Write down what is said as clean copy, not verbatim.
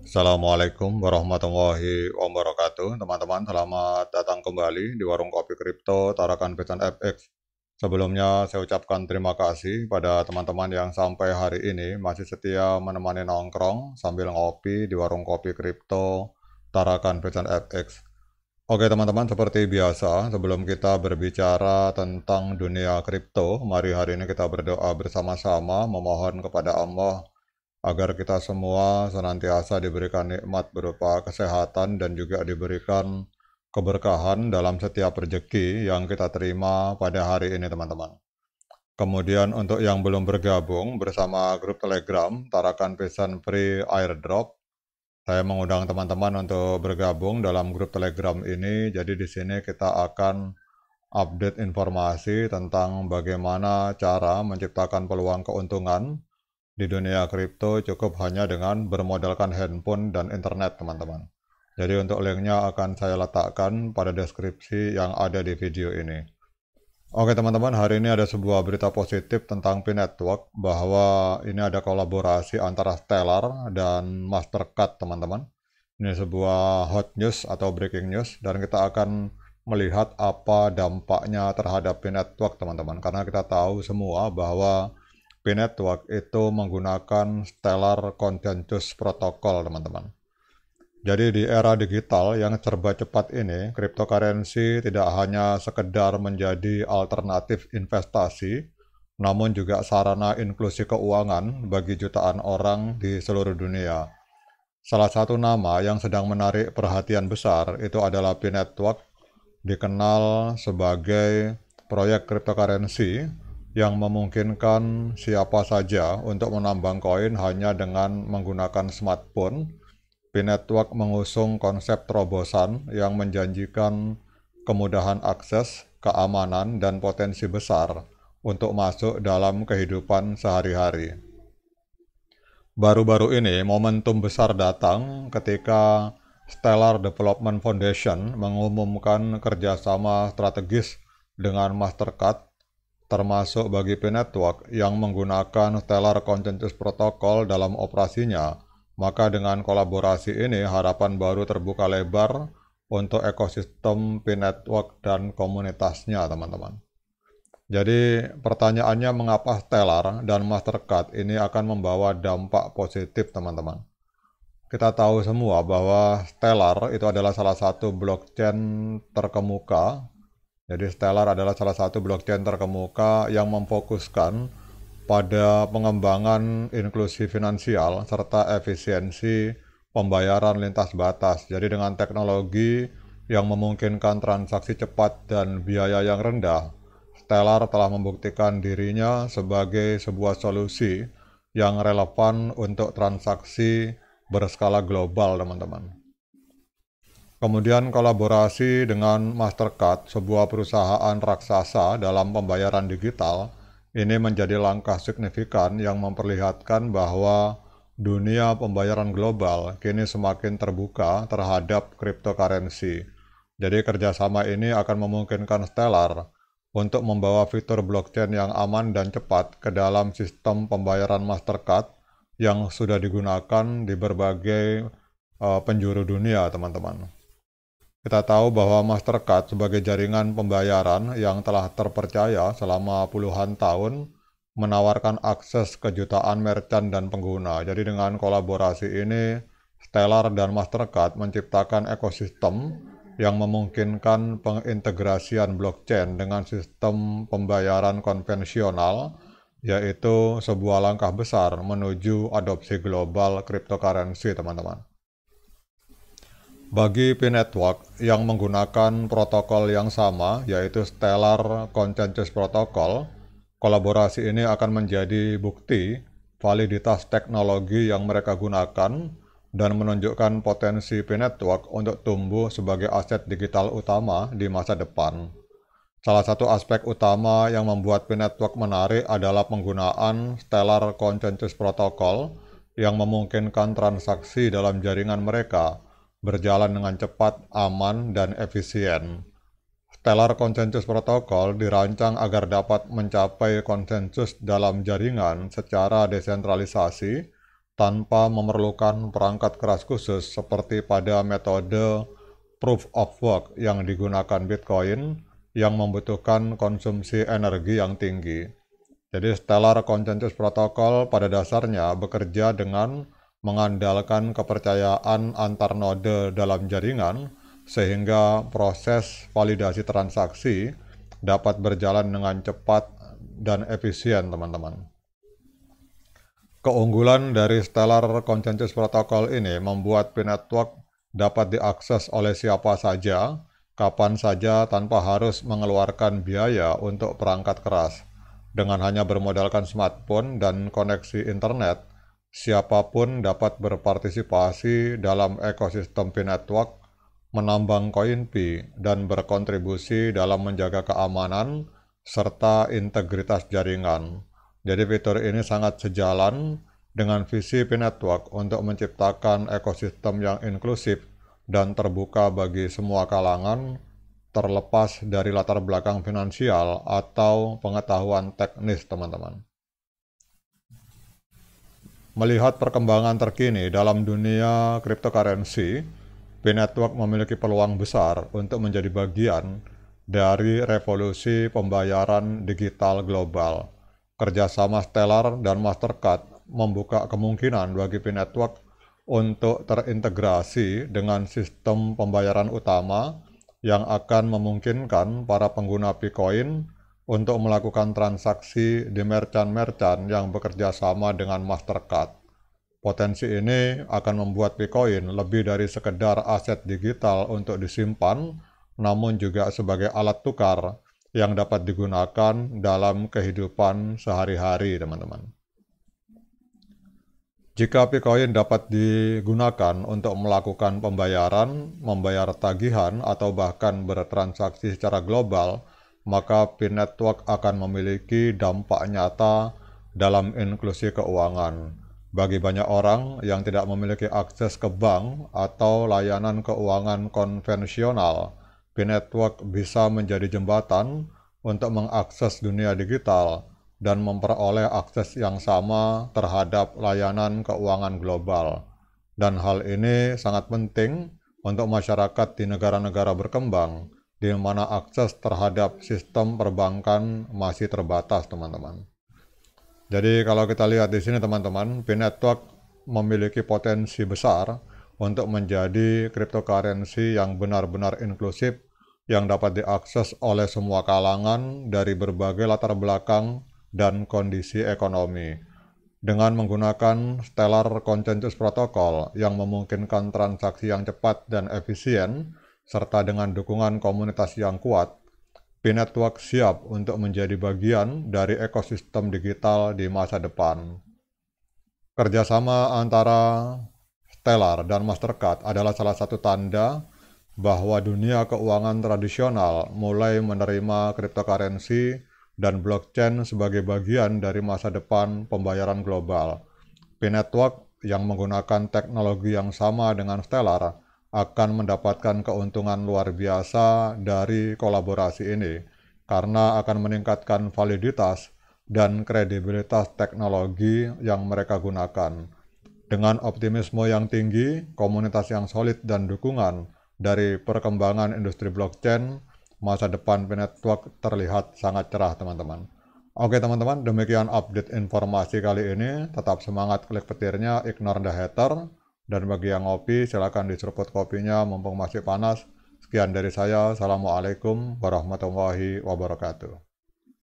Assalamualaikum warahmatullahi wabarakatuh. Teman-teman, selamat datang kembali di Warung Kopi Kripto Tarakan Pecan FX. Sebelumnya, saya ucapkan terima kasih pada teman-teman yang sampai hari ini masih setia menemani nongkrong sambil ngopi di Warung Kopi Kripto Tarakan Pecan FX. Oke teman-teman, seperti biasa, sebelum kita berbicara tentang dunia kripto, mari hari ini kita berdoa bersama-sama memohon kepada Allah agar kita semua senantiasa diberikan nikmat berupa kesehatan dan juga diberikan keberkahan dalam setiap rezeki yang kita terima pada hari ini teman-teman. Kemudian untuk yang belum bergabung bersama grup Telegram Tarakan Pesan Free Airdrop, saya mengundang teman-teman untuk bergabung dalam grup Telegram ini. Jadi di sini kita akan update informasi tentang bagaimana cara menciptakan peluang keuntungan di dunia kripto cukup hanya dengan bermodalkan handphone dan internet teman-teman. Jadi untuk linknya akan saya letakkan pada deskripsi yang ada di video ini. Oke teman-teman, hari ini ada sebuah berita positif tentang P-Network bahwa ini ada kolaborasi antara Stellar dan Mastercard teman-teman. Ini sebuah hot news atau breaking news dan kita akan melihat apa dampaknya terhadap P-Network teman-teman. Karena kita tahu semua bahwa P-Network itu menggunakan Stellar Consensus Protocol teman-teman. Jadi di era digital yang serba cepat ini, cryptocurrency tidak hanya sekedar menjadi alternatif investasi, namun juga sarana inklusi keuangan bagi jutaan orang di seluruh dunia. Salah satu nama yang sedang menarik perhatian besar itu adalah P-Network, dikenal sebagai proyek cryptocurrency yang memungkinkan siapa saja untuk menambang koin hanya dengan menggunakan smartphone. P-Network mengusung konsep terobosan yang menjanjikan kemudahan akses, keamanan, dan potensi besar untuk masuk dalam kehidupan sehari-hari. Baru-baru ini, momentum besar datang ketika Stellar Development Foundation mengumumkan kerjasama strategis dengan Mastercard, termasuk bagi P-Network yang menggunakan Stellar Consensus Protocol dalam operasinya. Maka dengan kolaborasi ini harapan baru terbuka lebar untuk ekosistem P-Network dan komunitasnya teman-teman. Jadi pertanyaannya mengapa Stellar dan Mastercard ini akan membawa dampak positif teman-teman. Kita tahu semua bahwa Stellar itu adalah salah satu blockchain terkemuka. Jadi Stellar adalah salah satu blockchain terkemuka yang memfokuskan pada pengembangan inklusi finansial serta efisiensi pembayaran lintas batas. Jadi dengan teknologi yang memungkinkan transaksi cepat dan biaya yang rendah, Stellar telah membuktikan dirinya sebagai sebuah solusi yang relevan untuk transaksi berskala global, teman-teman. Kemudian kolaborasi dengan Mastercard, sebuah perusahaan raksasa dalam pembayaran digital, ini menjadi langkah signifikan yang memperlihatkan bahwa dunia pembayaran global kini semakin terbuka terhadap cryptocurrency. Jadi kerjasama ini akan memungkinkan Stellar untuk membawa fitur blockchain yang aman dan cepat ke dalam sistem pembayaran Mastercard yang sudah digunakan di berbagai penjuru dunia, teman-teman. Kita tahu bahwa Mastercard sebagai jaringan pembayaran yang telah terpercaya selama puluhan tahun menawarkan akses ke jutaan merchant dan pengguna. Jadi dengan kolaborasi ini, Stellar dan Mastercard menciptakan ekosistem yang memungkinkan pengintegrasian blockchain dengan sistem pembayaran konvensional, yaitu sebuah langkah besar menuju adopsi global cryptocurrency, teman-teman. Bagi P-Network yang menggunakan protokol yang sama, yaitu Stellar Consensus Protocol, kolaborasi ini akan menjadi bukti validitas teknologi yang mereka gunakan dan menunjukkan potensi P-Network untuk tumbuh sebagai aset digital utama di masa depan. Salah satu aspek utama yang membuat P-Network menarik adalah penggunaan Stellar Consensus Protocol yang memungkinkan transaksi dalam jaringan mereka berjalan dengan cepat, aman, dan efisien. Stellar Consensus Protocol dirancang agar dapat mencapai konsensus dalam jaringan secara desentralisasi tanpa memerlukan perangkat keras khusus seperti pada metode Proof of Work yang digunakan Bitcoin yang membutuhkan konsumsi energi yang tinggi. Jadi Stellar Consensus Protocol pada dasarnya bekerja dengan mengandalkan kepercayaan antar node dalam jaringan sehingga proses validasi transaksi dapat berjalan dengan cepat dan efisien, teman-teman. Keunggulan dari Stellar Consensus Protocol ini membuat P-Network dapat diakses oleh siapa saja, kapan saja tanpa harus mengeluarkan biaya untuk perangkat keras. Dengan hanya bermodalkan smartphone dan koneksi internet, siapapun dapat berpartisipasi dalam ekosistem P-Network, menambang koin Pi, dan berkontribusi dalam menjaga keamanan serta integritas jaringan. Jadi fitur ini sangat sejalan dengan visi P-Network untuk menciptakan ekosistem yang inklusif dan terbuka bagi semua kalangan, terlepas dari latar belakang finansial atau pengetahuan teknis, teman-teman. Melihat perkembangan terkini dalam dunia cryptocurrency, P-Network memiliki peluang besar untuk menjadi bagian dari revolusi pembayaran digital global. Kerjasama Stellar dan Mastercard membuka kemungkinan bagi P-Network untuk terintegrasi dengan sistem pembayaran utama yang akan memungkinkan para pengguna Bitcoin untuk melakukan transaksi di merchant-merchant yang bekerja sama dengan Mastercard. Potensi ini akan membuat Bitcoin lebih dari sekedar aset digital untuk disimpan, namun juga sebagai alat tukar yang dapat digunakan dalam kehidupan sehari-hari, teman-teman. Jika Bitcoin dapat digunakan untuk melakukan pembayaran, membayar tagihan, atau bahkan bertransaksi secara global, maka P-Network akan memiliki dampak nyata dalam inklusi keuangan. Bagi banyak orang yang tidak memiliki akses ke bank atau layanan keuangan konvensional, P-Network bisa menjadi jembatan untuk mengakses dunia digital dan memperoleh akses yang sama terhadap layanan keuangan global. Dan hal ini sangat penting untuk masyarakat di negara-negara berkembang, di mana akses terhadap sistem perbankan masih terbatas, teman-teman. Jadi kalau kita lihat di sini, teman-teman, P-Network memiliki potensi besar untuk menjadi cryptocurrency yang benar-benar inklusif, yang dapat diakses oleh semua kalangan dari berbagai latar belakang dan kondisi ekonomi. Dengan menggunakan Stellar Consensus Protocol yang memungkinkan transaksi yang cepat dan efisien, serta dengan dukungan komunitas yang kuat, P-Network siap untuk menjadi bagian dari ekosistem digital di masa depan. Kerjasama antara Stellar dan Mastercard adalah salah satu tanda bahwa dunia keuangan tradisional mulai menerima cryptocurrency dan blockchain sebagai bagian dari masa depan pembayaran global. P-Network yang menggunakan teknologi yang sama dengan Stellar akan mendapatkan keuntungan luar biasa dari kolaborasi ini, karena akan meningkatkan validitas dan kredibilitas teknologi yang mereka gunakan. Dengan optimisme yang tinggi, komunitas yang solid, dan dukungan dari perkembangan industri blockchain, masa depan P-Network terlihat sangat cerah, teman-teman. Oke, teman-teman, demikian update informasi kali ini. Tetap semangat klik petirnya, ignore the hater. Dan bagi yang ngopi, silakan diseruput kopinya mumpung masih panas. Sekian dari saya. Assalamualaikum warahmatullahi wabarakatuh.